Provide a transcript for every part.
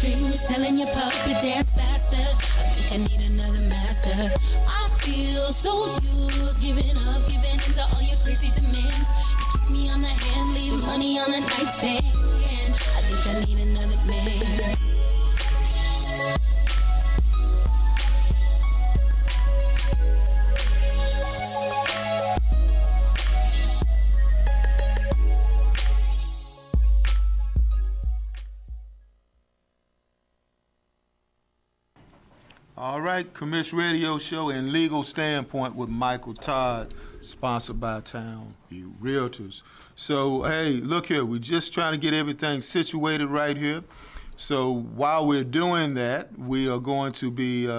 strings, telling your puppet dance faster. I think I need another master. I feel so used, giving into all your crazy demands. You kiss me on the hand, leave money on the nightstand. I think I need another man. All right, Commish Radio Show and Legal Standpoint with Michael Todd, sponsored by Townview Realtors. So, hey, look here, we're just trying to get everything situated right here. So while we're doing that, we are going to be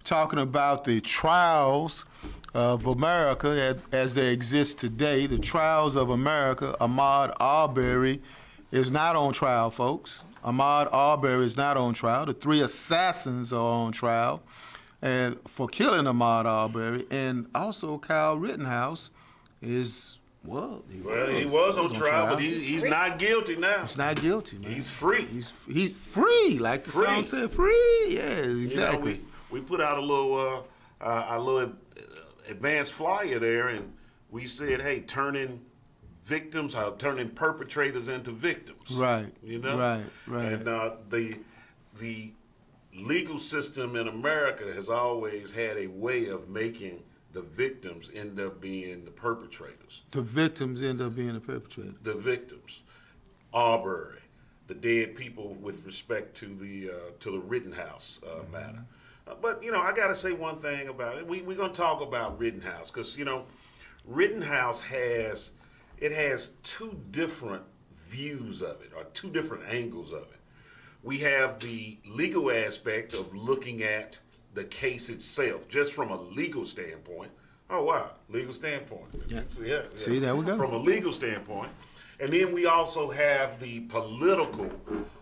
talking about the trials of America as they exist today. The trials of America. Ahmaud Arbery is not on trial, folks. Ahmaud Arbery is not on trial. The three assassins are on trial for killing Ahmaud Arbery, and also Kyle Rittenhouse is, he was on trial, but he's not guilty now. He's not guilty, man. He's free. He's free, like the song said, free. Yeah, exactly. You know, we put out a little advanced flyer there, and we said, hey, turning perpetrators into victims. Right. You know? Right. And the legal system in America has always had a way of making the victims end up being the perpetrators. The victims end up being the perpetrators. The victims. Arbery, the dead people with respect to the Rittenhouse matter. But, you know, I got to say one thing about it. We're going to talk about Rittenhouse because, you know, Rittenhouse has two different views of it, or two different angles of it. We have the legal aspect of looking at the case itself, just from a legal standpoint. Oh, wow, legal standpoint. Yeah. Yeah. See, there we go. From a legal standpoint. And then we also have the political,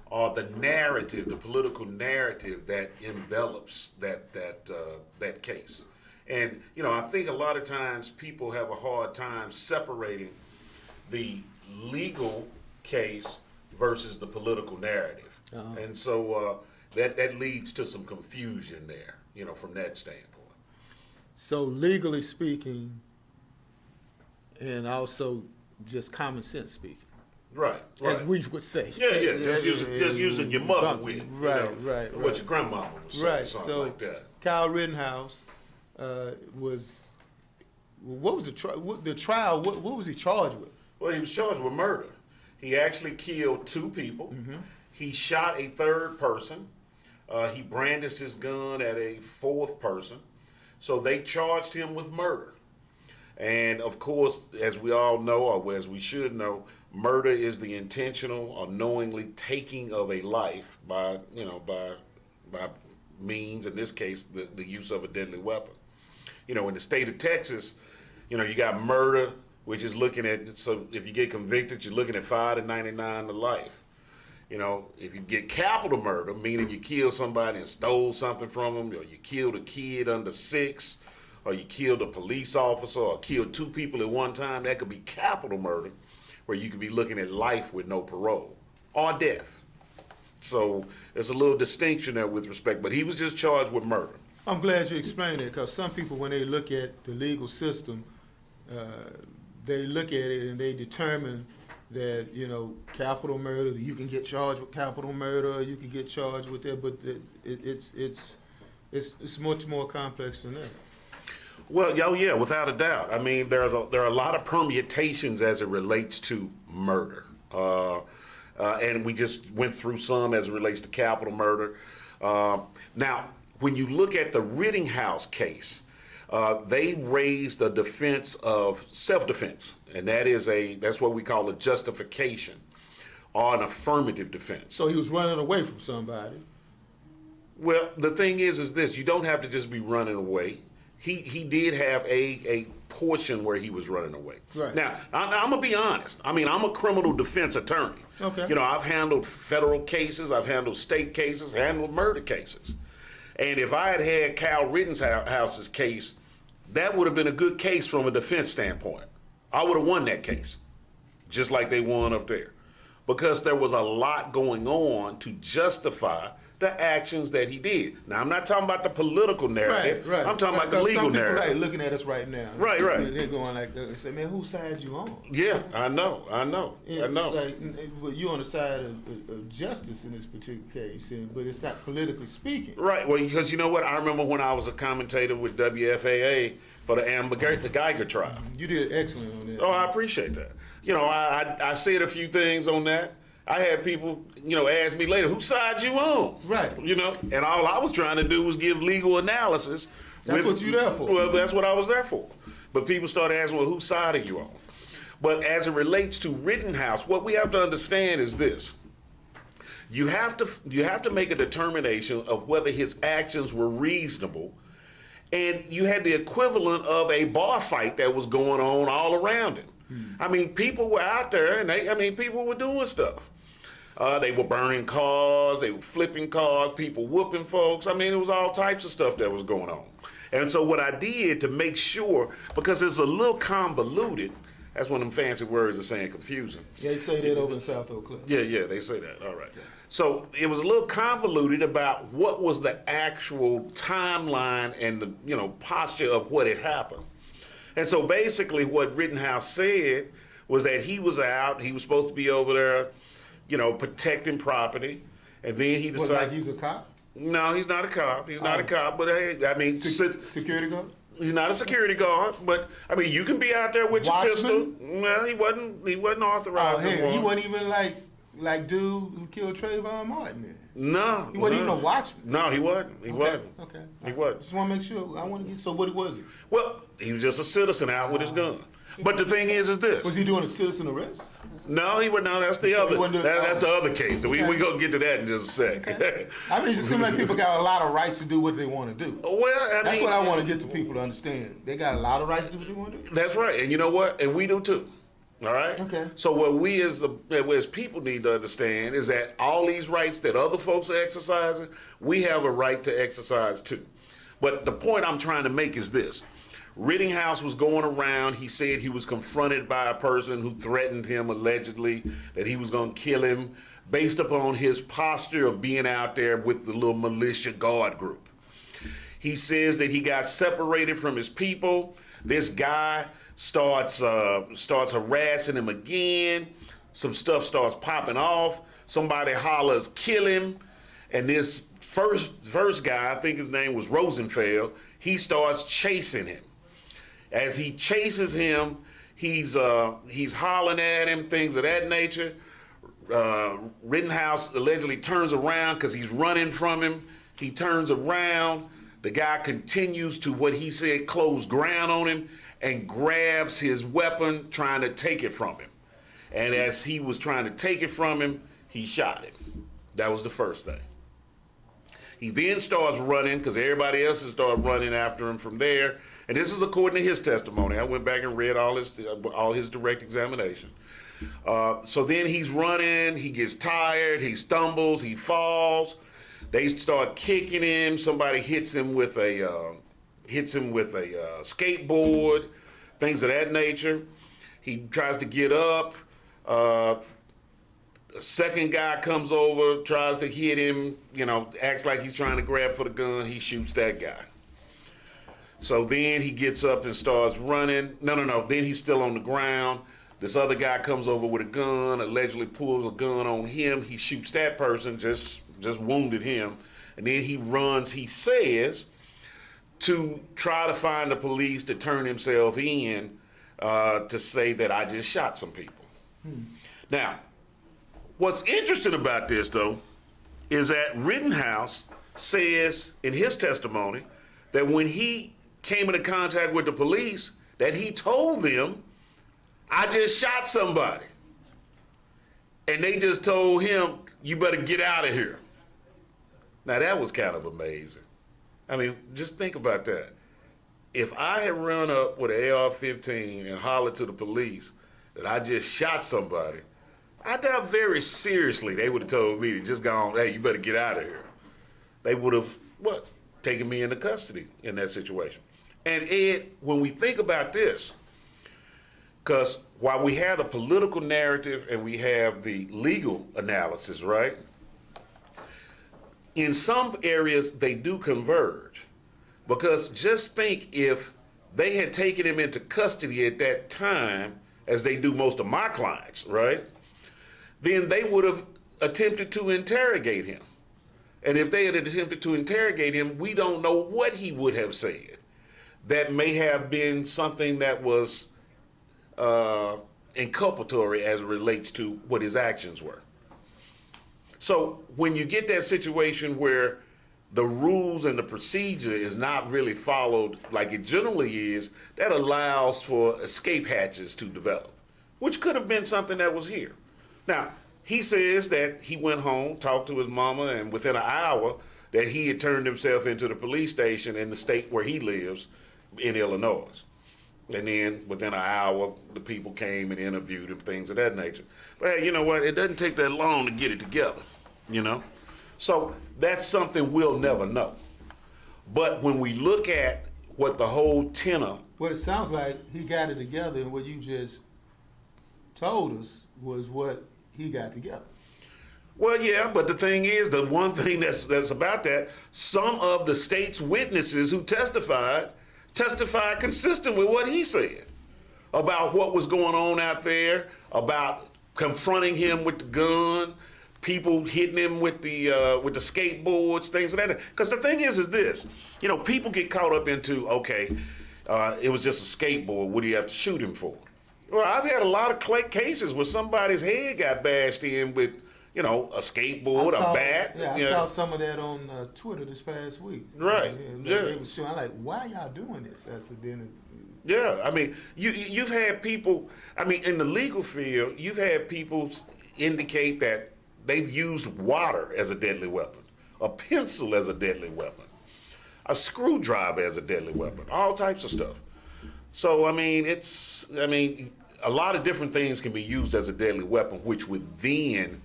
or the political narrative that envelops that case. And, you know, I think a lot of times people have a hard time separating the legal case versus the political narrative. Uh-huh. And so that leads to some confusion there, you know, from that standpoint. So legally speaking, and also just common sense speaking. Right. As we would say. Yeah. Just using your mother with. Right. What your grandmama would say, right. something like that. Kyle Rittenhouse what was the trial? What was he charged with? Well, he was charged with murder. He actually killed two people. Mm-hmm. He shot a third person. He brandished his gun at a fourth person. So they charged him with murder. And of course, as we all know, or as we should know, murder is the intentional or knowingly taking of a life by means, in this case, the use of a deadly weapon. You know, in the state of Texas, you know, you got murder, which is looking at, so if you get convicted, you're looking at 5 to 99 to life. You know, if you get capital murder, meaning you killed somebody and stole something from them, or you killed a kid under 6, or you killed a police officer, or killed 2 people at one time, that could be capital murder, where you could be looking at life with no parole, or death. So there's a little distinction there with respect, but he was just charged with murder. I'm glad you explained it, because some people, when they look at the legal system, they look at it and they determine that, you know, capital murder, you can get charged with capital murder, you can get charged with that, but it's much more complex than that. Well, yeah, without a doubt. I mean, there are a lot of permutations as it relates to murder, and we just went through some as it relates to capital murder. Now, when you look at the Rittenhouse case, they raised a defense of self-defense, and that's what we call a justification or an affirmative defense. So he was running away from somebody. Well, the thing is this: you don't have to just be running away. He did have a portion where he was running away. Right. Now, I'm gonna be honest. I mean, I'm a criminal defense attorney. Okay. You know, I've handled federal cases, I've handled state cases, handled murder cases. And if I had Kyle Rittenhouse's case, that would have been a good case from a defense standpoint. I would have won that case, just like they won up there. because there was a lot going on to justify the actions that he did. Now, I'm not talking about the political narrative. Right. I'm talking about the legal some people narrative. Like looking at us right now. Right. They're going like, they say, man, whose side you on? Yeah, I know. Yeah, I know. It's like, you're on the side of justice in this particular case, but it's not politically speaking. Right. Well, because you know what? I remember when I was a commentator with WFAA for the Amber Geiger trial. You did excellent on that. Oh, I appreciate that. You know, I said a few things on that. I had people, ask me later, whose side you on? Right. And all I was trying to do was give legal analysis. That's what you're there for. Well, that's what I was there for. But people started asking, well, whose side are you on? But as it relates to Rittenhouse, what we have to understand is this. You have to make a determination of whether his actions were reasonable. And you had the equivalent of a bar fight that was going on all around him. I mean, people were out there, and people were doing stuff. They were burning cars, they were flipping cars, people whooping folks. I mean, it was all types of stuff that was going on. And so what I did to make sure, because it's a little convoluted, that's one of them fancy words of saying confusing. Yeah, they say that over in South Oak Cliff. Yeah, they say that. All right. So it was a little convoluted about what was the actual timeline and the posture of what had happened. And so basically what Rittenhouse said was that he was out, he was supposed to be over there, protecting property, and then he decided... Like he's a cop? No, he's not a cop. He's not a cop, but hey, Security guard? He's not a security guard, but you can be out there with your pistol. Well, he wasn't authorized. Oh, hell, he wasn't even like dude who killed Trayvon Martin then. No. He wasn't even a watchman. No, he wasn't. He wasn't. Okay. He wasn't. Just want to make sure. I want to get. So what was he? Well, he was just a citizen out with his gun. But the thing is this. Was he doing a citizen arrest? No, he was. No, that's the other. That's the other case. We gonna get to that in just a sec. Okay. It just seems like people got a lot of rights to do what they want to do. Well, that's what I want to get to people to understand. They got a lot of rights to do what they want to do. That's right, and you know what? And we do too. All right. Okay. So what we as people need to understand is that all these rights that other folks are exercising, we have a right to exercise too. But the point I'm trying to make is this. Rittenhouse was going around. He said he was confronted by a person who threatened him allegedly that he was going to kill him based upon his posture of being out there with the little militia guard group. He says that he got separated from his people. This guy starts harassing him again. Some stuff starts popping off. Somebody hollers, "Kill him!" And this first guy, I think his name was Rosenfeld, he starts chasing him. As he chases him, he's hollering at him, things of that nature. Rittenhouse allegedly turns around because he's running from him. He turns around. The guy continues to, what he said, close ground on him and grabs his weapon, trying to take it from him. And as he was trying to take it from him, he shot him. That was the first thing. He then starts running because everybody else has started running after him from there. And this is according to his testimony. I went back and read all his direct examination. So then he's running, he gets tired, he stumbles, he falls. They start kicking him. Somebody hits him with a skateboard, things of that nature. He tries to get up. A second guy comes over, tries to hit him, acts like he's trying to grab for the gun. He shoots that guy. So then he gets up and starts running. No. Then he's still on the ground. This other guy comes over with a gun, allegedly pulls a gun on him. He shoots that person, just wounded him. And then he runs, he says, to try to find the police to turn himself in to say that I just shot some people. Now, what's interesting about this, though, is that Rittenhouse says in his testimony that when he came into contact with the police, that he told them, I just shot somebody. And they just told him, you better get out of here. Now, that was kind of amazing. I mean, just think about that. If I had run up with an AR-15 and hollered to the police that I just shot somebody, I doubt very seriously they would have told me to just go on, hey, you better get out of here. They would have, taken me into custody in that situation. And Ed, when we think about this, Because while we have the political narrative and we have the legal analysis, right? In some areas, they do converge. Because just think if they had taken him into custody at that time, as they do most of my clients, right? Then they would have attempted to interrogate him. And if they had attempted to interrogate him, we don't know what he would have said. That may have been something that was inculpatory as it relates to what his actions were. So when you get that situation where the rules and the procedure is not really followed like it generally is, that allows for escape hatches to develop, which could have been something that was here. Now, he says that he went home, talked to his mama, and within an hour that he had turned himself into the police station in the state where he lives in Illinois. And then within an hour, the people came and interviewed him, things of that nature. But hey, you know what? It doesn't take that long to get it together, you know? So that's something we'll never know. But when we look at what the whole tenor... Well, it sounds like he got it together, and what you just told us was what he got together. Well, yeah, but the thing is, the one thing that's about that, some of the state's witnesses who testified consistent with what he said about what was going on out there, about confronting him with the gun, people hitting him with the skateboards, things of that. Because the thing is this, you know, people get caught up into, okay, it was just a skateboard. What do you have to shoot him for? Well, I've had a lot of cases where somebody's head got bashed in with, you know, a skateboard, a bat. Yeah, I saw some of that on Twitter this past week. Right. Yeah. They was showing, I'm like, why y'all doing this? That's the dinner. Yeah, I mean, you've had people, I mean, in the legal field, you've had people indicate that they've used water as a deadly weapon, a pencil as a deadly weapon, a screwdriver as a deadly weapon, all types of stuff. So, I mean, a lot of different things can be used as a deadly weapon, which would then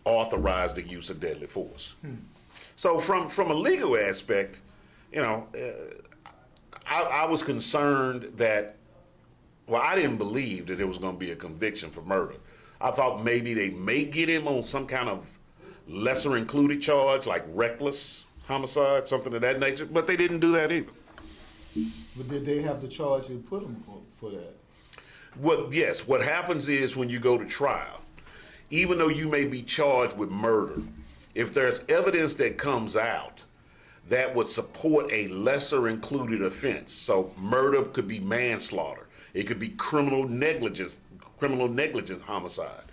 authorize the use of deadly force. So from a legal aspect, you know, I was concerned that, well, I didn't believe that there was going to be a conviction for murder. I thought maybe they may get him on some kind of lesser included charge, like reckless homicide, something of that nature, but they didn't do that either. But did they have the charge to put him for that? Well, yes. What happens is when you go to trial, even though you may be charged with murder, if there's evidence that comes out that would support a lesser included offense, so murder could be manslaughter, it could be criminal negligence homicide.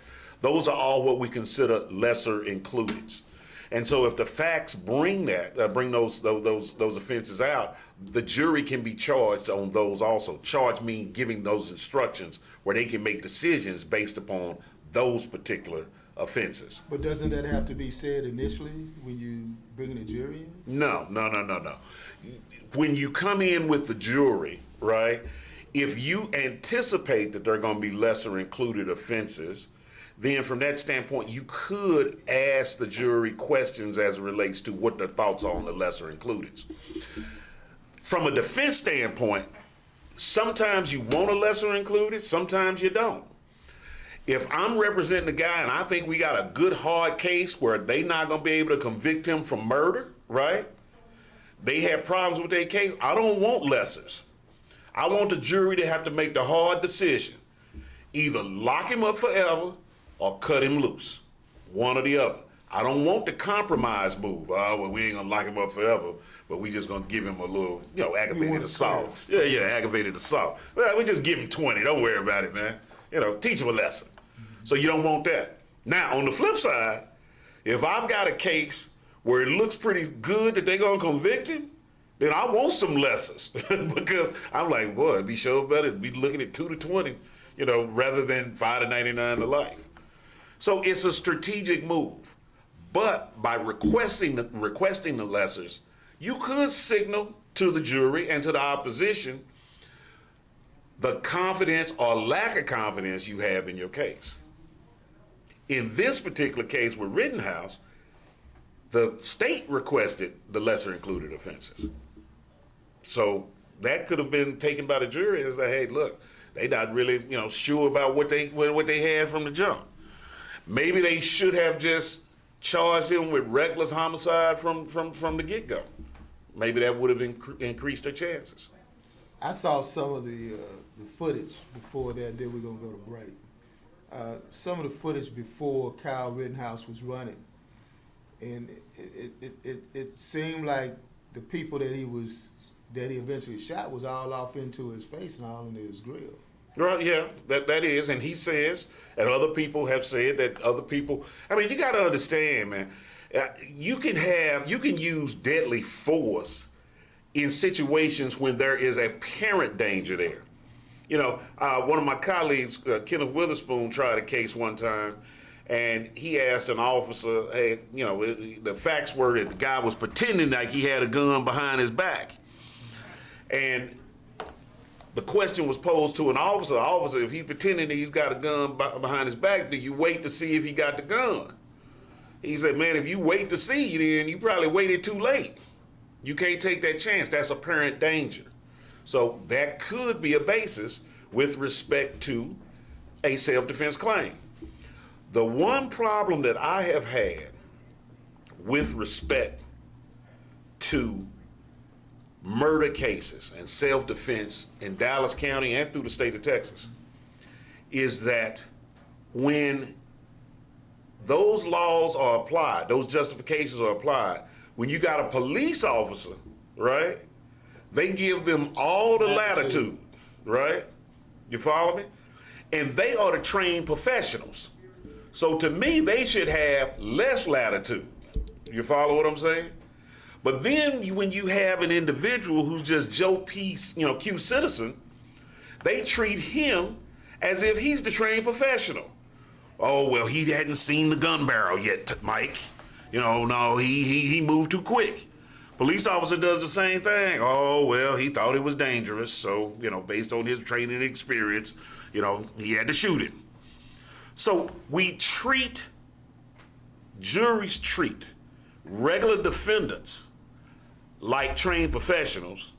Those are all what we consider lesser includeds. And so if the facts bring those offenses out, the jury can be charged on those also. Charge means giving those instructions where they can make decisions based upon those particular offenses. But doesn't that have to be said initially when you bring the jury in? No. When you come in with the jury, right, if you anticipate that there are going to be lesser included offenses, then from that standpoint, you could ask the jury questions as it relates to what their thoughts are on the lesser included. From a defense standpoint, sometimes you want a lesser included, sometimes you don't. If I'm representing the guy and I think we got a good hard case where they not gonna be able to convict him for murder, right? They have problems with their case. I don't want lessers. I want the jury to have to make the hard decision. Either lock him up forever or cut him loose. One or the other. I don't want the compromise move. Oh, well, we ain't gonna lock him up forever, but we just gonna give him a little, aggravated assault. Yeah, aggravated assault. Well, we just give him 20. Don't worry about it, man. Teach him a lesson. So you don't want that. Now, on the flip side, if I've got a case where it looks pretty good that they're gonna convict him, then I want some lessons because I'm like, boy, it'd be sure better to be looking at 2 to 20, rather than 5 to 99 to life. So it's a strategic move. But by requesting the lessers, you could signal to the jury and to the opposition the confidence or lack of confidence you have in your case. In this particular case with Rittenhouse, the state requested the lesser included offenses. So that could have been taken by the jury as hey, look, They not really, sure about what they had from the jump. Maybe they should have just charged him with reckless homicide from the get-go. Maybe that would have increased their chances. I saw some of the footage before that. Then we're gonna go to break. Some of the footage before Kyle Rittenhouse was running, and it seemed like the people that he eventually shot was all off into his face and all into his grill. Right, yeah, that is, and he says, and other people have said that other people. I mean, you got to understand, man. You can use deadly force in situations when there is apparent danger there. One of my colleagues, Kenneth Witherspoon, tried a case one time, and he asked an officer, hey, the facts were that the guy was pretending like he had a gun behind his back. And the question was posed to an officer. Officer, if he's pretending that he's got a gun behind his back, do you wait to see if he got the gun? He said, man, if you wait to see, then you probably waited too late. You can't take that chance. That's apparent danger. So that could be a basis with respect to a self-defense claim. The one problem that I have had with respect to murder cases and self-defense in Dallas County and through the state of Texas is that when those laws are applied, those justifications are applied, when you got a police officer, right, they give them all the latitude, right? You follow me? And they are the trained professionals. So to me, they should have less latitude. You follow what I'm saying? But then when you have an individual who's just Joe P, Q citizen, they treat him as if he's the trained professional. Oh, well, he hadn't seen the gun barrel yet, Mike. No, he moved too quick. Police officer does the same thing. Oh, well, he thought it was dangerous. So, based on his training and experience, he had to shoot him. So juries treat regular defendants like trained professionals,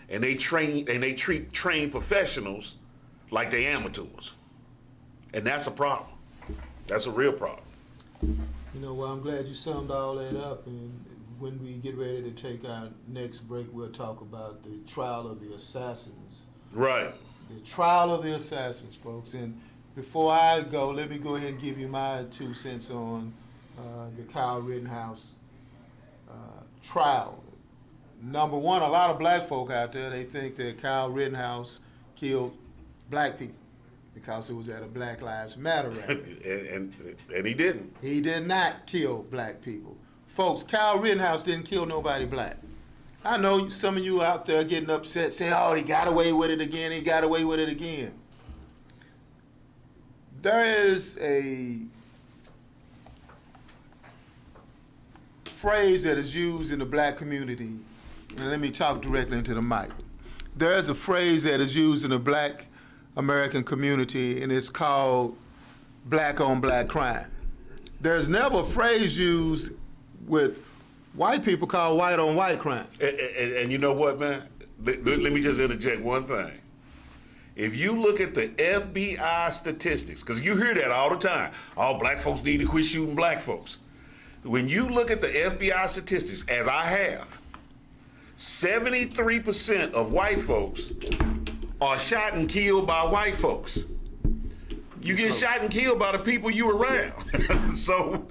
and they treat trained professionals like they amateurs. And that's a problem. That's a real problem. Well, I'm glad you summed all that up, and when we get ready to take our next break, we'll talk about the trial of the assassins. Right. The trial of the assassins, folks. And before I go, let me go ahead and give you my 2 cents on the Kyle Rittenhouse trial. Number one, a lot of black folk out there, they think that Kyle Rittenhouse killed black people because it was at a Black Lives Matter rally. and he didn't. He did not kill black people. Folks, Kyle Rittenhouse didn't kill nobody black. I know some of you out there getting upset, saying, oh, he got away with it again, he got away with it again. There is a phrase that is used in the black community, and let me talk directly into the mic. There is a phrase that is used in the black American community, and it's called black on black crime. There's never a phrase used with white people called white on white crime. And you know what, man? Let me just interject one thing. If you look at the FBI statistics, because you hear that all the time, all black folks need to quit shooting black folks. When you look at the FBI statistics, as I have, 73% of white folks are shot and killed by white folks. You get shot and killed by the people you around. so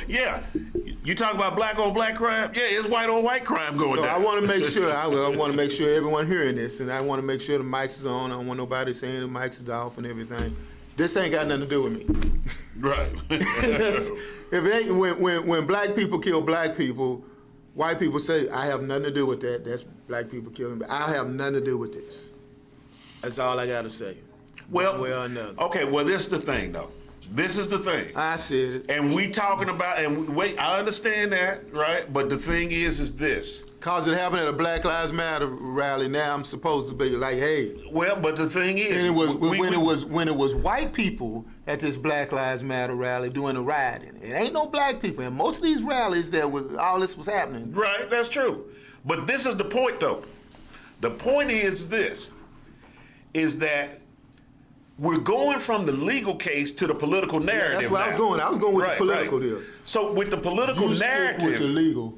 yeah, you talk about black on black crime. Yeah, it's white on white crime going down. I want to make sure. I want to make sure everyone hearing this, and I want to make sure the mics is on. I don't want nobody saying the mics is off and everything. This ain't got nothing to do with me. Right. If it ain't, when black people kill black people, white people say, I have nothing to do with that. That's black people killing. But I have nothing to do with this. That's all I got to say. Well, one way or another. Okay, well, this is the thing, though. This is the thing. I said it. And we talking about, wait, I understand that, right? But the thing is this. Because it happened at a Black Lives Matter rally, now I'm supposed to be like, hey. Well, but the thing is. And when it was white people at this Black Lives Matter rally doing the rioting. It ain't no black people. And most of these rallies all this was happening. Right, that's true. But this is the point, though. The point is this, is that we're going from the legal case to the political narrative. Yeah, that's where I was going. I was going with the political deal. So with the political narrative, stick with the legal.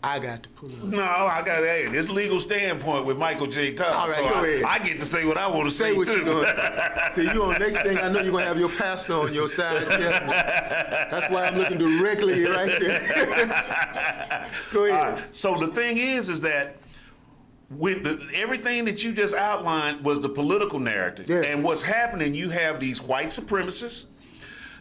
I got to pull it up. No, I got this legal standpoint with Michael J. Todd. All right, so go ahead. I get to say what I want to say what too. you're going to say. See, you on next thing I know you're going to have your pastor on your side. That's why I'm looking directly right there. Go ahead. So the thing is that with everything that you just outlined was the political narrative. Yeah. And what's happening, you have these white supremacists,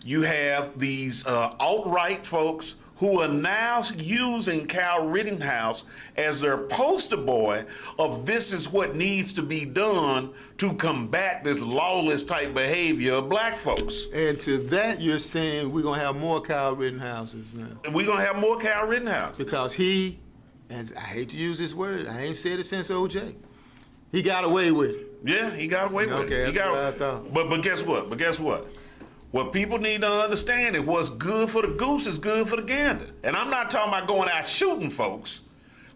you have these alt-right folks who are now using Kyle Rittenhouse as their poster boy of this is what needs to be done to combat this lawless type behavior of black folks. And to that, you're saying we're going to have more Kyle Rittenhouses now. And we're going to have more Kyle Rittenhouse. Because he, as I hate to use this word, I ain't said it since OJ. He got away with it. Yeah, he got away with it. Okay, that's what I thought. But guess what? What people need to understand is what's good for the goose is good for the gander. And I'm not talking about going out shooting folks.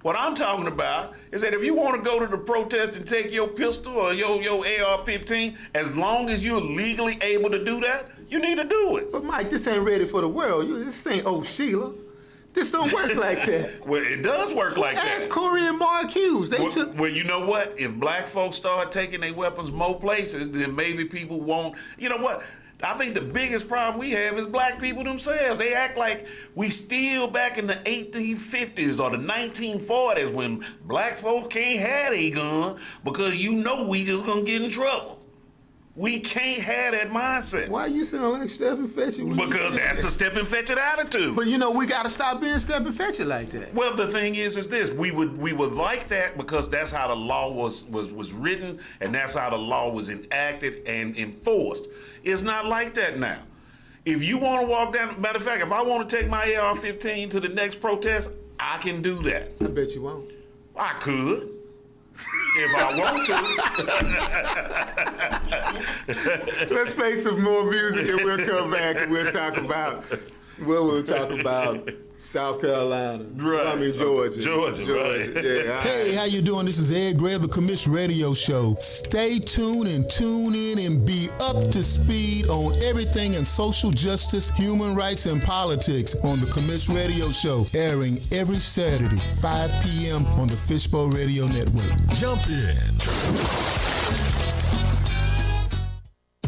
What I'm talking about is that if you want to go to the protest and take your pistol or your AR-15, as long as you're legally able to do that, you need to do it. But Mike, this ain't ready for the world. This ain't Oh Sheila. This don't work like that. Well, it does work like that. Ask Corey and Mark Hughes. Well, you know what? If black folks start taking their weapons more places, then maybe people won't. You know what? I think the biggest problem we have is black people themselves. They act like we still back in the 1850s or the 1940s when black folks can't have a gun because we just gonna get in trouble. We can't have that mindset. Why you sound like Stephen Fetchit? Because that's the Stephen Fetchit attitude. But we got to stop being Stephen Fetchit like that. Well, the thing is this: we would like that because that's how the law was written and that's how the law was enacted and enforced. It's not like that now. If you want to walk down, matter of fact, if I want to take my AR-15 to the next protest, I can do that. I bet you won't. I could. If I want to. Let's play some more music and we'll come back and we'll talk about South Carolina. Right. I mean Georgia. Georgia. Right. Yeah, Hey, how you doing? This is Ed Gray of the Commish Radio Show. Stay tuned and tune in and be up to speed on everything in social justice, human rights, and politics on the Commish Radio Show, airing every Saturday, 5 p.m. on the Fishbowl Radio Network. Jump in.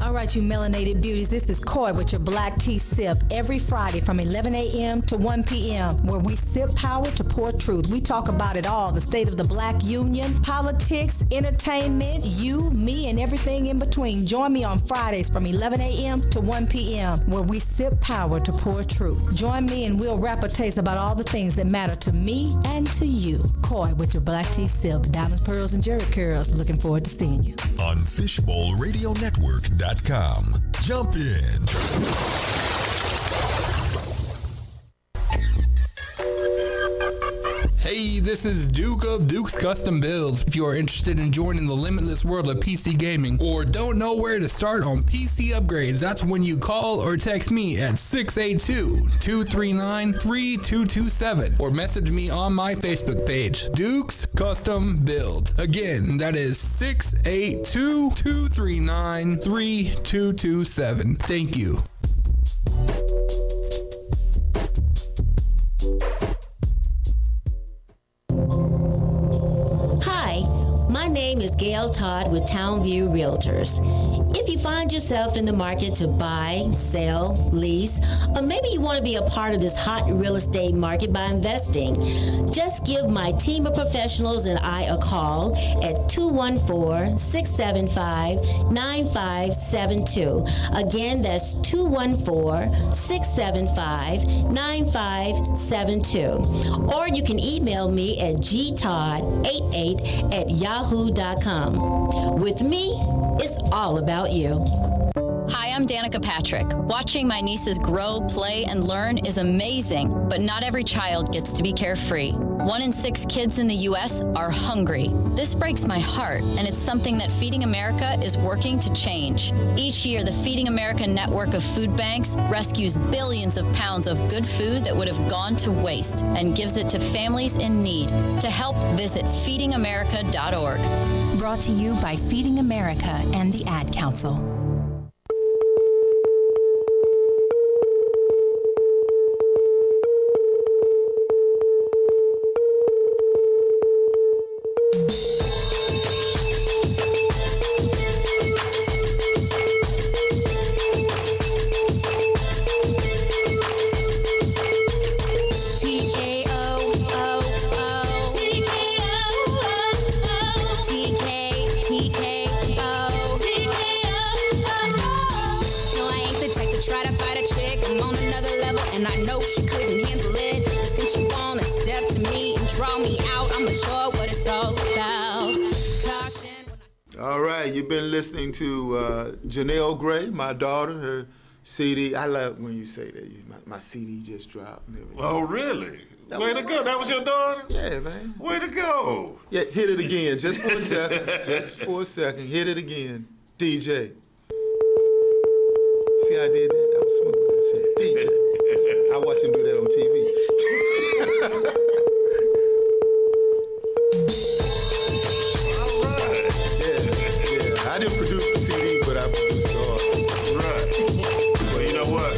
All right, you melanated beauties, this is Coy with your Black Tea Sip every Friday from 11 a.m. to 1 p.m. where we sip power to pour truth. We talk about it all, the state of the Black Union, politics, entertainment, you, me, and everything in between. Join me on Fridays from 11 a.m. to 1 p.m. where we sip power to pour truth. Join me and we'll rap a taste about all the things that matter to me and to you. Coy with your Black Tea Sip, diamonds, pearls, and jerry curls. Looking forward to seeing you. On FishbowlRadioNetwork.com. Jump in. Hey, this is Duke of Duke's Custom Builds. If you are interested in joining the limitless world of PC gaming or don't know where to start on PC upgrades, that's when you call or text me at 682-239-3227 or message me on my Facebook page, Duke's Custom Build. Again, that is 682-239-3227. Thank you. My name is Gail Todd with Townview Realtors. If you find yourself in the market to buy, sell, lease, or maybe you want to be a part of this hot real estate market by investing, just give my team of professionals and I a call at 214-675-9572. Again, that's 214-675-9572. Or you can email me at gtodd88@yahoo.com. With me, it's all about you. Hi, I'm Danica Patrick. Watching my nieces grow, play, and learn is amazing, but not every child gets to be carefree. 1 in 6 kids in the U.S. are hungry. This breaks my heart, and it's something that Feeding America is working to change. Each year, the Feeding America network of food banks rescues billions of pounds of good food that would have gone to waste and gives it to families in need. To help, visit feedingamerica.org. Brought to you by Feeding America and the Ad Council. and I know she couldn't handle it. But since you wanna step to me and draw me out, I'ma show her what it's all about. Caution. All right, you've been listening to Janelle Gray, my daughter, her CD. I love when you say that. My CD just dropped and everything. Oh, really? Way to go. That was your daughter? Yeah, man. Way to go. Yeah, hit it again, just for a second. Just for a second. Hit it again. DJ. See how I did that? That was smooth. I said, DJ. I watched him do that on TV. All right. Yeah. I didn't produce the CD, but I produced the art. Right. Well, you know what?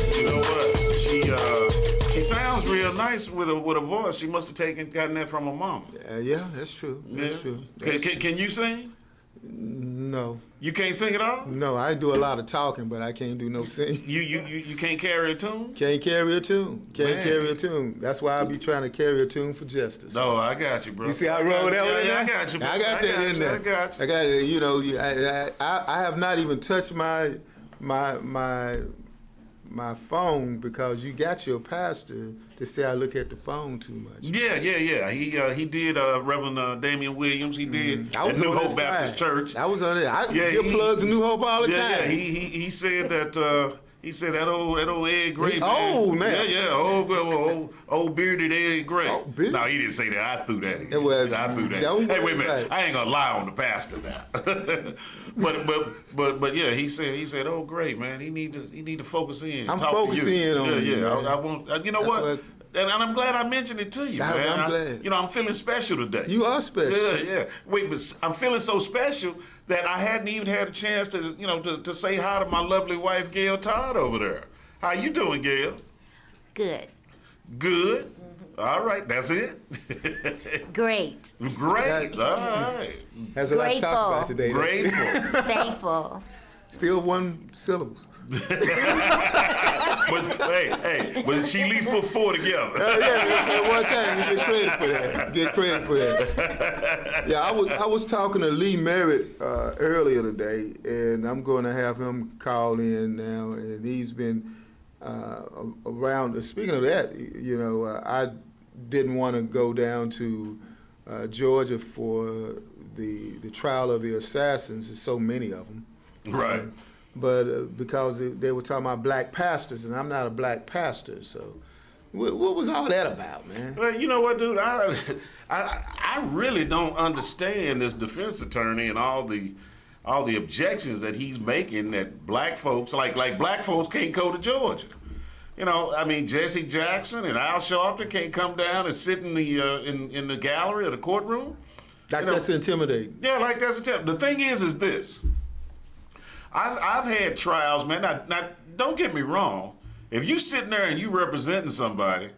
She sounds real nice with a voice. She must have gotten that from her mama. Yeah, that's true. That's true. Can you sing? No. You can't sing at all? No, I do a lot of talking, but I can't do no singing. You can't carry a tune? Can't carry a tune. Can't carry a tune. That's why I be trying to carry a tune for justice. No, I got you, bro. You see how I roll that one in there? I got you, bro. I got that in there. I got you. I got it. You know, I have not even touched my phone because you got your pastor to say I look at the phone too much. Yeah. He did Reverend Damian Williams. He did I was at New on Hope his Baptist side. Church. I was on it. I give plugs to New Hope all the time. Yeah. He said that. He said that old Ed Gray. Old man. Yeah. Old bearded Ed Gray. Oh, bearded? No, he didn't say that. I threw that in. I threw that. Hey, wait a minute. Right. I ain't gonna lie on the pastor now. but yeah, he said, oh great man, he need to focus in. I'm talk focusing to you. in on you. Yeah. I want. You know what? And I'm glad I mentioned it to you, man. I'm glad. I'm feeling special today. You are special. Yeah. Wait, but I'm feeling so special that I hadn't even had a chance to, to say hi to my lovely wife, Gail Todd, over there. How you doing, Gail? Good. Good? All right, that's it? Great. Great. All right. Has a lot to talk about today. Grateful. Thankful. Still one syllables. But but she at least put four together. Yeah, one time you get credit for that. Yeah, I was talking to Lee Merritt earlier today, and I'm going to have him call in now, and he's been around. Speaking of that, I didn't want to go down to Georgia for the trial of the assassins. There's so many of them. Right. But because they were talking about black pastors, and I'm not a black pastor, so what was all that about, man? Well, you know what, dude? I really don't understand this defense attorney and all the objections that he's making that black folks, like black folks can't go to Georgia. Jesse Jackson and Al Sharpton can't come down and sit in the gallery of the courtroom. That's intimidating. Yeah, that's intimidating. The thing is this. I've had trials, man. Now, don't get me wrong. If you sitting there and you representing somebody,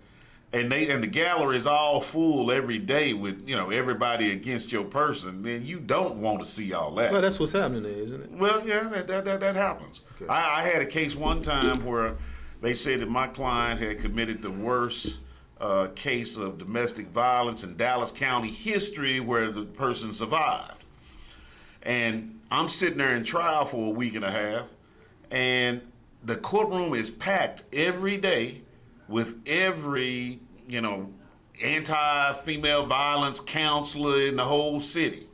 and the gallery is all full every day with everybody against your person, then you don't want to see all that. Well, that's what's happening there, isn't it? Well, yeah, that happens. Okay. I had a case one time where they said that my client had committed the worst case of domestic violence in Dallas County history, where the person survived. And I'm sitting there in trial for a week and a half, and the courtroom is packed every day with every, anti-female violence counselor in the whole city,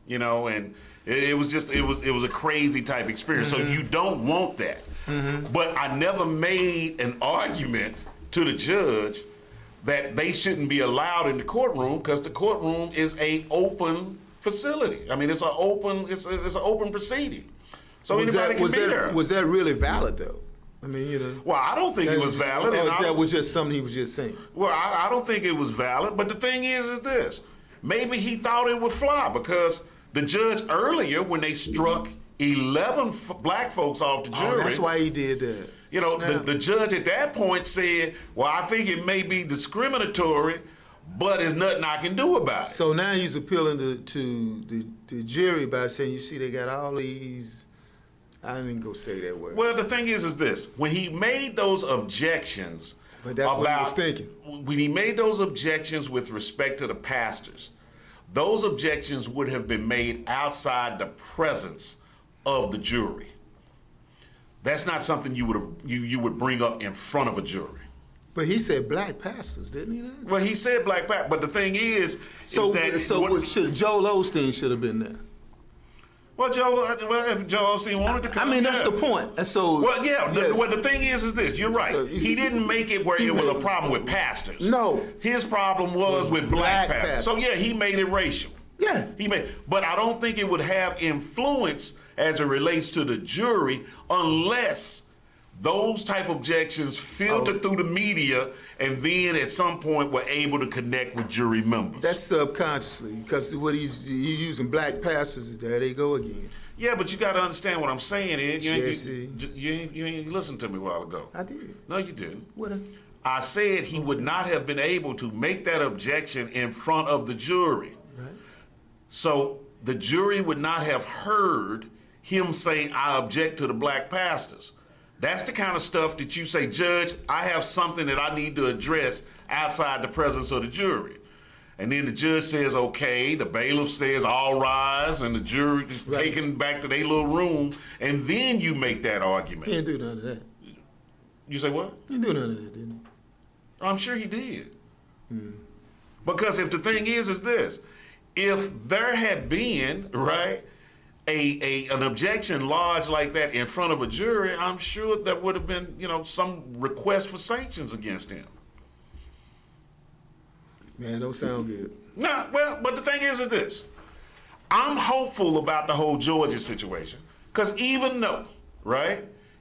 and it was a crazy type experience. Mm-hmm. So you don't want that. Mm-hmm. But I never made an argument to the judge that they shouldn't be allowed in the courtroom, because the courtroom is a open facility. I mean, it's an open proceeding, so anybody can be there. Was that really valid though? I mean, Well, I don't think it was valid. That was just something he was just saying. Well, I don't think it was valid. But the thing is this: maybe he thought it would fly, because the judge earlier, when they struck 11 black folks off the jury, that's why he did that. The judge at that point said, "Well, I think it may be discriminatory, but there's nothing I can do about it." So now he's appealing to the jury by saying, you see, they got all these, I didn't go say that word. Well, the thing is this. When he made those objections but that's what he was thinking. When he made those objections with respect to the pastors, those objections would have been made outside the presence of the jury. That's not something you would bring up in front of a jury. But he said black pastors, didn't he? Well, he said black pastors, but the thing is that Joel Osteen should have been there. Well, if Joel Osteen wanted to come, I mean, that's the point. And so, well, yeah. yes. The thing is this. You're right. So, he didn't make it where it was a problem with pastors. No. His problem was with black pastors. So yeah, he made it racial. Yeah. But I don't think it would have influence as it relates to the jury unless those type of objections filtered through the media and then at some point were able to connect with jury members. That's subconsciously, because what he's using black pastors is there they go again. Yeah, but you got to understand what I'm saying, Ed. Jesse. You ain't listened to me a while ago. I did. No, you didn't. What is it? I said he would not have been able to make that objection in front of the jury. Right. So the jury would not have heard him say, I object to the black pastors. That's the kind of stuff that you say, Judge, I have something that I need to address outside the presence of the jury. And then the judge says, okay, the bailiff says, all rise, and the jury is taken back to their little room, and then you make that argument. He didn't do none of that. You say what? He didn't do none of that, didn't he? I'm sure he did. Because if the thing is this, if there had been, right, an objection lodged like that in front of a jury, I'm sure there would have been, some request for sanctions against him. Man, don't sound good. Nah, well, but the thing is this. I'm hopeful about the whole Georgia situation. Because even though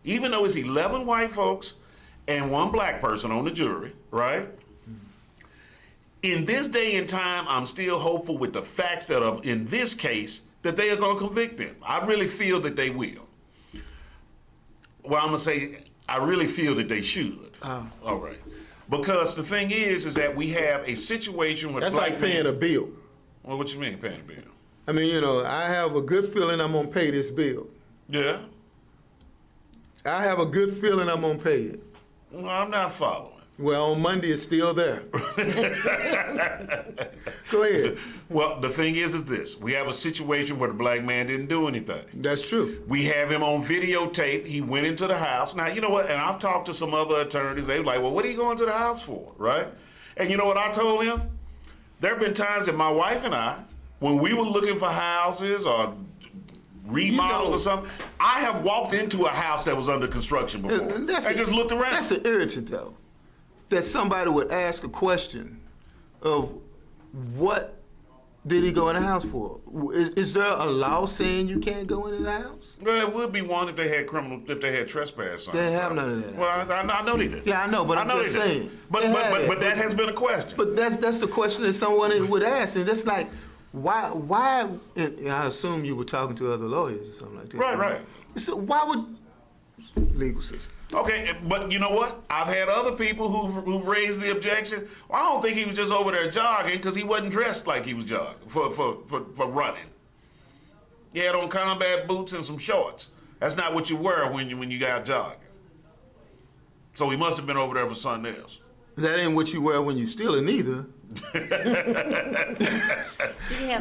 it's 11 white folks and 1 black person on the jury, right? In this day and time, I'm still hopeful with the facts that are in this case that they are going to convict them. I really feel that they will. Well, I'm going to say I really feel that they should. All right. Because the thing is that we have a situation with that's black like paying a bill. Well, what you mean paying a bill? I mean, I have a good feeling I'm going to pay this bill. Yeah. I have a good feeling I'm going to pay it. Well, I'm not following. Well, on Monday it's still there. Go ahead. Well, the thing is this. We have a situation where the black man didn't do anything. That's true. We have him on videotape. He went into the house. Now, you know what? And I've talked to some other attorneys. They were like, well, what are you going to the house for, right? And you know what I told him? There have been times that my wife and I, when we were looking for houses or remodels or something, I have walked into a house that was under construction before. And just looked around. That's an irritant, though. That somebody would ask a question of what did he go in the house for? Is there a law saying you can't go into the house? Well, it would be one if they had trespass signs. They have none of that. Well, I know they did. Yeah, I know, but I'm just saying. But that has been a question. But that's the question that someone would ask, and that's like, why? And I assume you were talking to other lawyers or something like that. Right. So why would legal system? Okay, but you know what? I've had other people who've raised the objection. Well, I don't think he was just over there jogging because he wasn't dressed like he was jogging for running. He had on combat boots and some shorts. That's not what you wear when you got jogging. So he must have been over there for something else. That ain't what you wear when you stealing either.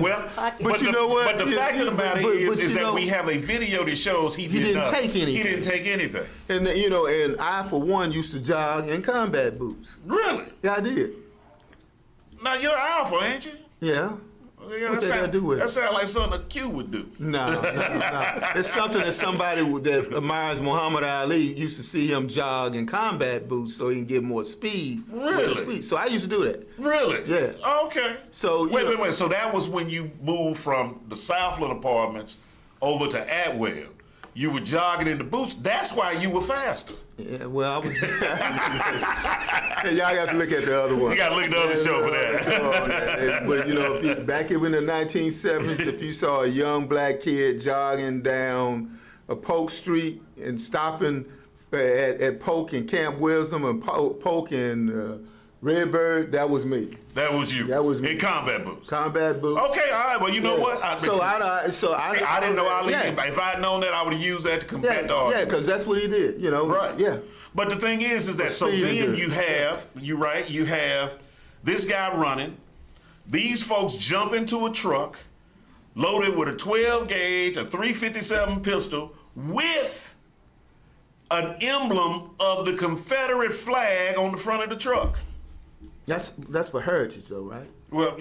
Well, but you know what? But the fact of the matter is that we have a video that shows he didn't take anything. He didn't take anything. And and I, for one, used to jog in combat boots. Really? Yeah, I did. Now you're Alpha, ain't you? Yeah. Yeah, what that do with it? That sounds like something a Q would do. No. It's something that somebody that admires Muhammad Ali used to see him jog in combat boots so he can get more speed. Really? So I used to do that. Really? Yeah. Okay. So wait. So that was when you moved from the Southland Apartments over to Atwell. You were jogging in the boots. That's why you were faster. Yeah, well, I was. Hey, y'all got to look at the other one. You got to look at the other show for that. But back in the 1970s, if you saw a young black kid jogging down a Polk Street and stopping at Polk and Camp Wisdom and Polk and Redbird, that was me. That was you. That was me. In combat boots. Combat boots. Okay, all right. Well, you know what? I didn't know Ali. Yeah. If I had known that, I would have used that to combat the argument. Yeah, because that's what he did. Right. Yeah. But the thing is that so then you have this guy running. These folks jump into a truck loaded with a 12 gauge, a .357 pistol with an emblem of the Confederate flag on the front of the truck. That's for heritage, though, right? Well,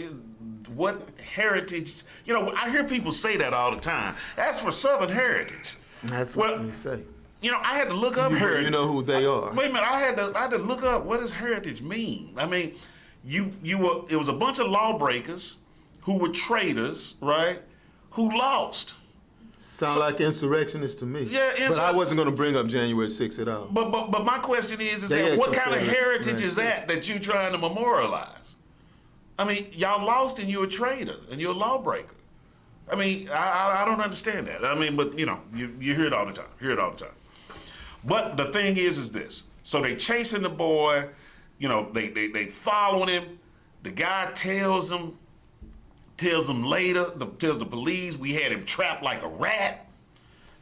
what heritage? You know, I hear people say that all the time. That's for Southern heritage. That's what they say. You know, I had to look up heritage. You know who they are. Wait a minute, I had to look up what does heritage mean. I mean, it was a bunch of lawbreakers who were traitors, right? Who lost. Sound like insurrectionists to me. Yeah, but I wasn't going to bring up January 6th at all. But my question is that what kind of heritage is that you're trying to memorialize? I mean, y'all lost and you're a traitor and you're a lawbreaker. I mean, I don't understand that. I mean, but you know, you hear it all the time. But the thing is this. So they chasing the boy, you know, they following him. The guy tells them later, tells the police, we had him trapped like a rat.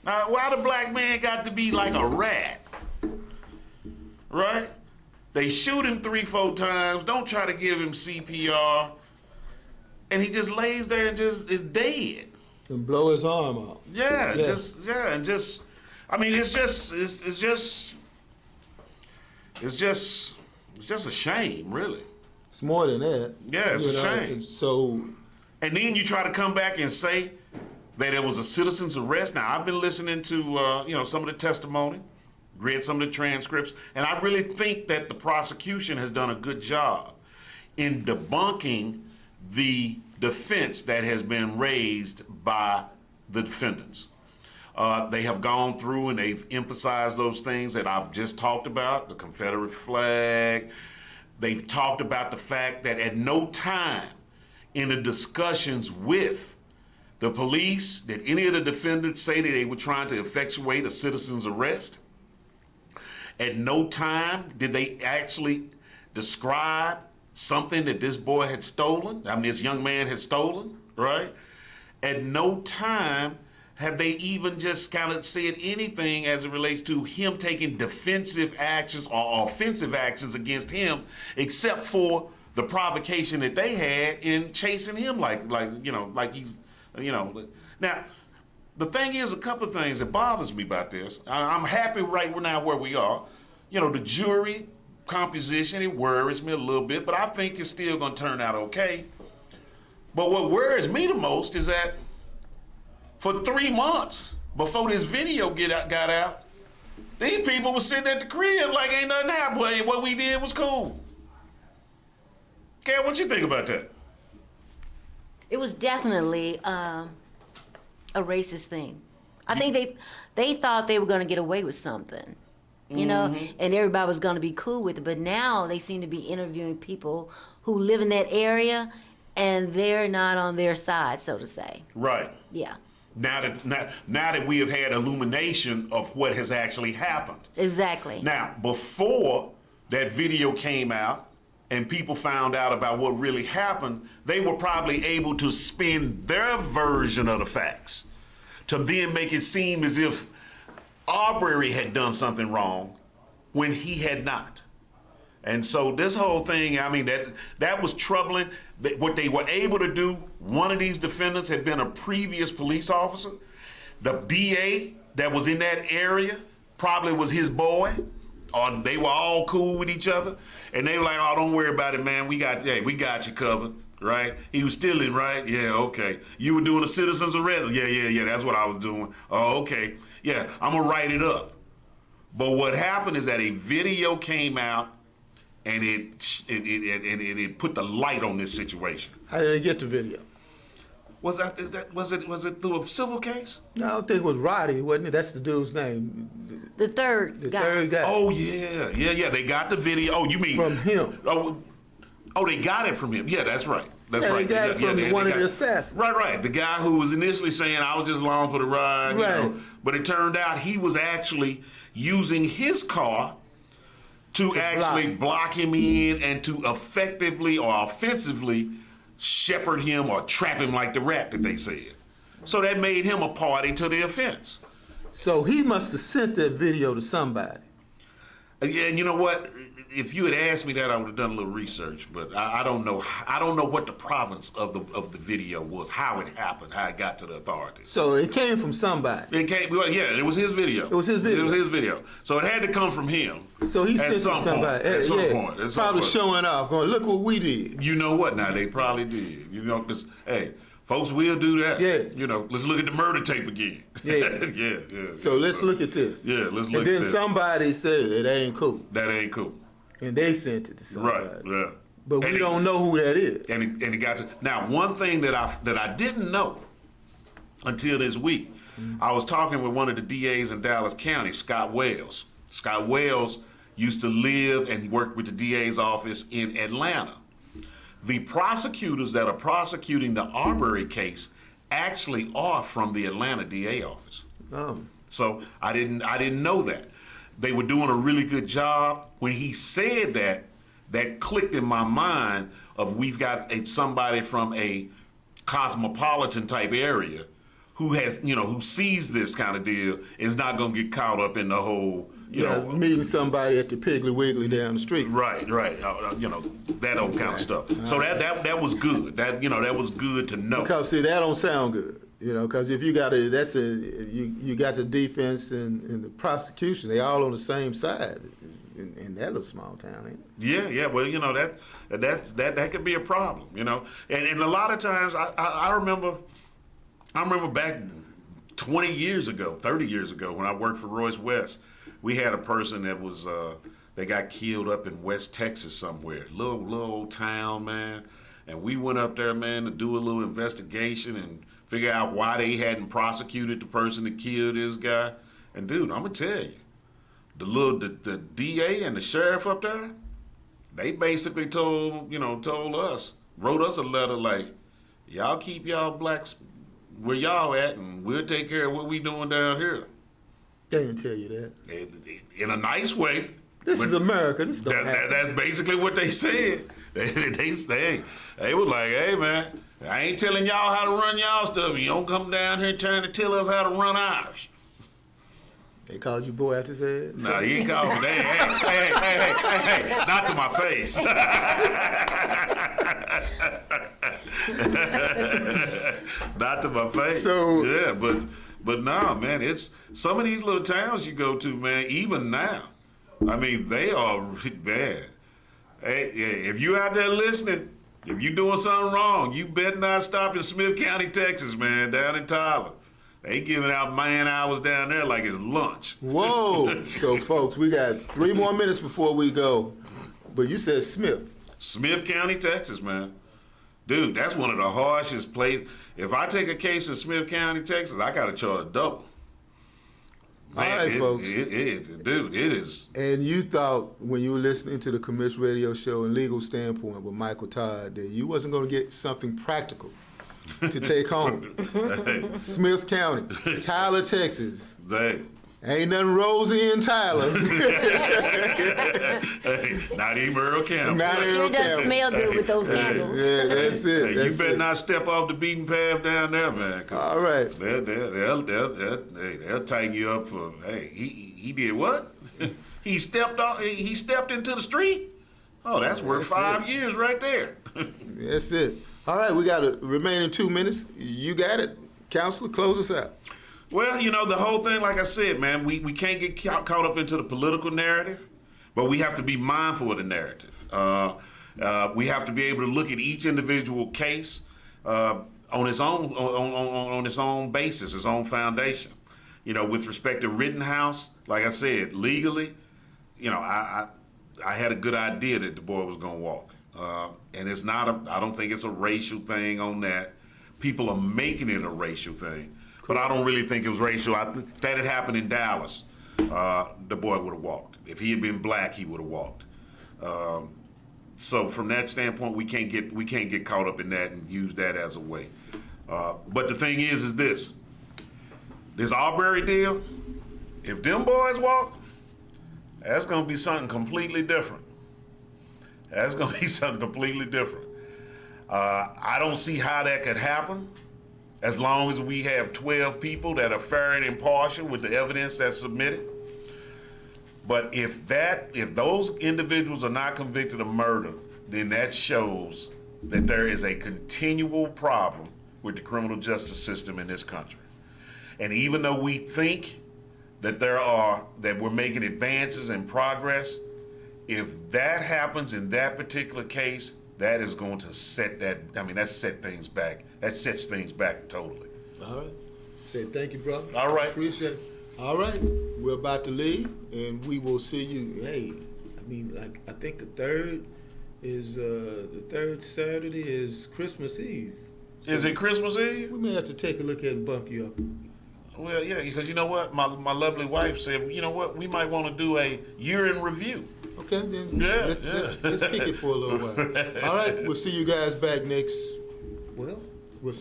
Now, why the black man got to be like a rat? Right? They shoot him 3-4 times, don't try to give him CPR, and he just lays there and just is dead. And blow his arm out. Yeah, Yes. I mean, it's just a shame, really. It's more than that. Yeah, it's a shame. So, and then you try to come back and say that it was a citizen's arrest. Now, I've been listening to some of the testimony, read some of the transcripts, and I really think that the prosecution has done a good job in debunking the defense that has been raised by the defendants. They have gone through and they've emphasized those things that I've just talked about, the Confederate flag. They've talked about the fact that at no time in the discussions with the police did any of the defendants say that they were trying to effectuate a citizen's arrest. At no time did they actually describe something that this boy had stolen, this young man had stolen, right? At no time have they even just kind of said anything as it relates to him taking defensive actions or offensive actions against him, except for the provocation that they had in chasing him like he's. Now, the thing is, a couple of things that bothers me about this. I'm happy right now where we are. You know, the jury composition, it worries me a little bit, but I think it's still going to turn out okay. But what worries me the most is that for 3 months before this video got out, these people were sitting at the crib like ain't nothing happened. What we did was cool. Kat, what you think about that? It was definitely a racist thing. I think they thought they were going to get away with something, you know, and everybody was going to be cool with it. But now they seem to be interviewing people who live in that area, and they're not on their side, so to say. Right. Yeah. Now that we have had illumination of what has actually happened. Exactly. Now, before that video came out and people found out about what really happened, they were probably able to spin their version of the facts to then make it seem as if Arbery had done something wrong when he had not. And so this whole thing, I mean, that was troubling. What they were able to do, one of these defendants had been a previous police officer. The DA that was in that area probably was his boy, or they were all cool with each other. And they were like, oh, don't worry about it, man. We got you covered, right? He was stealing, right? Yeah, okay. You were doing a citizen's arrest? Yeah, that's what I was doing. Oh, okay. Yeah, I'm going to write it up. But what happened is that a video came out, and it put the light on this situation. How did they get the video? Was it through a civil case? No, I don't think it was Roddy, wasn't it? That's the dude's name. The third guy. Oh yeah. They got the video. Oh, you mean from him? Oh, they got it from him. Yeah, that's right. That's right. They got it from one of the assassins. Right. The guy who was initially saying I was just along for the ride, right. You know, but it turned out he was actually using his car to actually block him in and to effectively or offensively shepherd him or trap him like the rat that they said. So that made him a party to the offense. So he must have sent that video to somebody. Yeah, and you know what? If you had asked me that, I would have done a little research. But I don't know. I don't know what the province of the video was, how it happened, how it got to the authorities. So it came from somebody. It came. Well, yeah, it was his video. It was his video. It was his video. So it had to come from him. So he at sent some somebody. point. At some yeah, point. At some probably point. showing off, going, look what we did. You know what? Now they probably did. You know, because hey, folks will do that. Yeah. You know, let's look at the murder tape again. Yeah. yeah. So let's look at this. Yeah, let's look. And then at this. somebody said it ain't cool. That ain't cool. And they sent it to somebody. Right. Yeah. But we don't know who that is. And it got to now. One thing that I didn't know until this week, I was talking with one of the DAs in Dallas County, Scott Wells. Scott Wells used to live and work with the DA's office in Atlanta. The prosecutors that are prosecuting the Arbery case actually are from the Atlanta DA office. Oh. So I didn't know that. They were doing a really good job. When he said that, that clicked in my mind of we've got somebody from a cosmopolitan type area who has, who sees this kind of deal, is not going to get caught up in the whole, meeting somebody at the Piggly Wiggly down the street. Right. That old kind of stuff. So that was good. That was good to know. Because see, that don't sound good. Because if you got you got the defense and the prosecution, they all on the same side in that little small town, ain't it? Yeah. Well, that could be a problem, And a lot of times, I remember back 20 years ago, 30 years ago, when I worked for Royce West, we had a person that was they got killed up in West Texas somewhere, little old town, man. And we went up there, man, to do a little investigation and figure out why they hadn't prosecuted the person that killed this guy. And dude, I'm gonna tell you, the DA and the sheriff up there, they basically told us, wrote us a letter like, y'all keep y'all blacks where y'all at, and we'll take care of what we doing down here. They didn't tell you that. In a nice way. This is America. This don't happen. That's basically what they said. They were like, hey man, I ain't telling y'all how to run y'all stuff. You don't come down here trying to tell us how to run ours. They called you boy after that? No, he ain't called me. Hey, not to my face. Not to my face. So yeah, but nah, man, it's some of these little towns you go to, man. Even now, I mean, they are bad. Hey, if you out there listening, if you doing something wrong, you better not stop in Smith County, Texas, man, down in Tyler. They giving out man hours down there like it's lunch. Whoa. So, folks, we got 3 more minutes before we go. But you said Smith. Smith County, Texas, man. Dude, that's one of the harshest places. If I take a case in Smith County, Texas, I got to charge double. Man, all right, folks. Dude, it is. And you thought when you were listening to the Commish radio show and Legal Standpoint with Michael Todd that you wasn't going to get something practical to take home. Smith County, Tyler, Texas. Ain't nothing rosy in Tyler. Not even Earl County. It sure does smell good with those candles. Yeah, that's it. Hey, you better not step off the beaten path down there, man. All right. They'll tighten you up for, hey, he did what? He stepped into the street? Oh, that's worth 5 years right there. That's it. All right, we got a remaining 2 minutes. You got it. Counselor, close us out. Well, the whole thing, like I said, man, we can't get caught up into the political narrative, but we have to be mindful of the narrative. We have to be able to look at each individual case on its own basis, its own foundation. With respect to Rittenhouse, like I said, legally, I had a good idea that the boy was going to walk. And it's not I don't think it's a racial thing on that. People are making it a racial thing. But I don't really think it was racial. If that had happened in Dallas, the boy would have walked. If he had been black, he would have walked. So from that standpoint, we can't get caught up in that and use that as a way. But the thing is this Arbery deal, if them boys walk, that's going to be something completely different. That's going to be something completely different. I don't see how that could happen. As long as we have 12 people that are fair and impartial with the evidence that's submitted. But if those individuals are not convicted of murder, then that shows that there is a continual problem with the criminal justice system in this country. And even though we think that we're making advances and progress, if that happens in that particular case, that is going to set things back. That sets things back totally. All right. Say thank you, brother. All right. Appreciate it. All right. We're about to leave, and we will see you. Hey, I think the third Saturday is Christmas Eve. So is it Christmas Eve? We may have to take a look at and bump you up. Well, yeah, because you know what? My lovely wife said, you know what? We might want to do a year in review. Okay, then let's kick it for a little while. All right, we'll see you guys back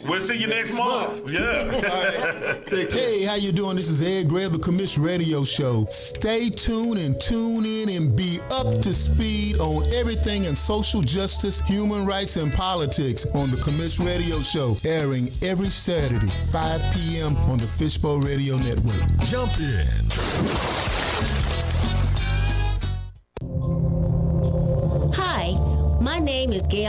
we'll see you next month. Yeah. All right. Hey, how you doing? This is Ed Gray of the Commish Radio Show. Stay tuned and tune in and be up to speed on everything in social justice, human rights, and politics on the Commish Radio Show, airing every Saturday, 5 p.m. on the Fishbowl Radio Network. Jump in. Hi, my name is Gail